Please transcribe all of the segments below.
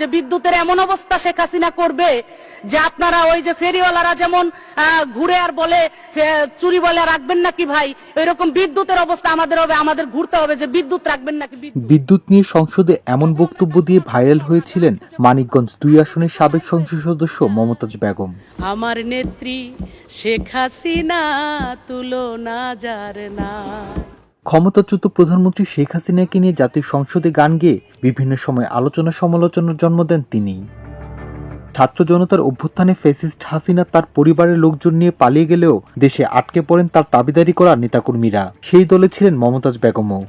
যে বিদ্যুতের এমন অবস্থা শেখ হাসিনা করবে যে আপনারা ওই যে ফেরিওয়ালারা যেমন ঘুরে আর বলে চুরি বলে রাখবেন নাকি ভাই, এরকম বিদ্যুতের অবস্থা আমাদের হবে, আমাদের ঘুরতে হবে যে বিদ্যুৎ রাখবেন নাকি। বিদ্যুৎ নিয়ে সংসদে এমন বক্তব্য দিয়ে ভাইরাল হয়েছিলেন মানিকগঞ্জ 2 আসনের সাবেক সংসদ সদস্য মমতাজ বেগম। আমার নেত্রী শেখ হাসিনা তুলনা যার না। ক্ষমতাচ্যুত প্রধানমন্ত্রী শেখ হাসিনাকে নিয়ে জাতীয় সংসদে গান গেয়ে বিভিন্ন সময় আলোচনা সমালোচনার জন্ম দেন তিনি। ছাত্র জনতার অভ্যুত্থানে ফ্যাসিস্ট হাসিনা তার পরিবারের লোকজন নিয়ে পালিয়ে গেলেও দেশে আটকে পড়েন তার দাবিদারি করা নেতাকর্মীরা। সেই দলে ছিলেন মমতাজ বেগমও।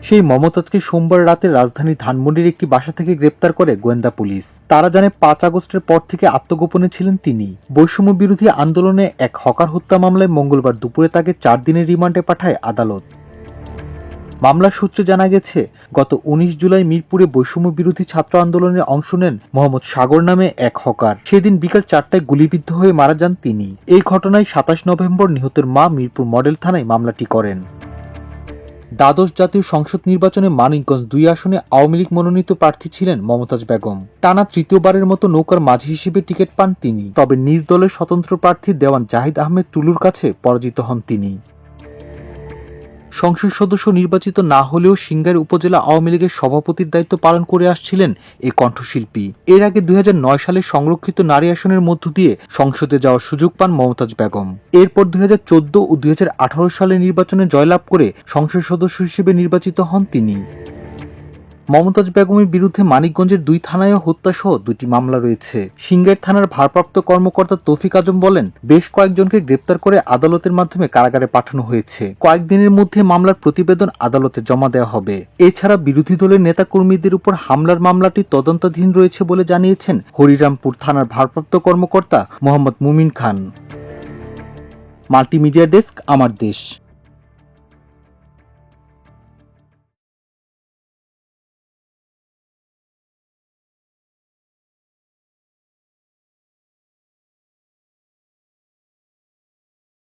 সেই মমতাজকে সোমবার রাতে রাজধানীর ধানমন্ডির একটি বাসা থেকে গ্রেপ্তার করে গোয়েন্দা পুলিশ। তারা জানে 5 আগস্টের পর থেকে আত্মগোপনে ছিলেন তিনি। বৈষম্য বিরোধী আন্দোলনে এক হকার হত্যা মামলায় মঙ্গলবার দুপুরে তাকে 4 দিনের রিমান্ডে পাঠায় আদালত। মামলার সূত্রে জানা গেছে, গত 19 জুলাই মিরপুরে বৈষম্য বিরোধী ছাত্র আন্দোলনে অংশ নেন মোহাম্মদ সাগর নামে এক হকার। সেদিন বিকাল 4টায় গুলিবিদ্ধ হয়ে মারা যান তিনি। এই ঘটনায় 27 নভেম্বর নিহতের মা মিরপুর মডেল থানায় মামলাটি করেন। দ্বাদশ জাতীয় সংসদ নির্বাচনে মানিকগঞ্জ 2 আসনে আওয়ামী লীগ মনোনীত প্রার্থী ছিলেন মমতাজ বেগম। টানা তৃতীয়বারের মতো নৌকার মাঝি হিসেবে টিকিট পান তিনি। তবে নিজ দলের স্বতন্ত্র প্রার্থী দেওয়ান জাহিদ আহমেদ টুলুর কাছে পরাজিত হন তিনি। সংসদ সদস্য নির্বাচিত না হলেও সিংগাইর উপজেলা আওয়ামী লীগের সভাপতির দায়িত্ব পালন করে আসছিলেন এই কণ্ঠশিল্পী। এর আগে 2009 সালে সংরক্ষিত নারী আসনের মধ্য দিয়ে সংসদে যাওয়ার সুযোগ পান মমতাজ বেগম। এরপর 2014 ও 2018 সালে নির্বাচনে জয়লাভ করে সংসদ সদস্য হিসেবে নির্বাচিত হন তিনি। মমতাজ বেগমের বিরুদ্ধে মানিকগঞ্জের 2 থানায় হত্যাসহ 2টি মামলা রয়েছে। সিংগাইর থানার ভারপ্রাপ্ত কর্মকর্তা তৌফিক আজম বলেন, বেশ কয়েকজনকে গ্রেপ্তার করে আদালতের মাধ্যমে কারাগারে পাঠানো হয়েছে। কয়েকদিনের মধ্যে মামলার প্রতিবেদন আদালতে জমা দেওয়া হবে। এছাড়া বিরোধী দলের নেতাকর্মীদের উপর হামলার মামলাটি তদন্তাধীন রয়েছে বলে জানিয়েছেন হরিরামপুর থানার ভারপ্রাপ্ত কর্মকর্তা মোহাম্মদ মুমিন খান। মাল্টিমিডিয়া ডেস্ক, আমার দেশ।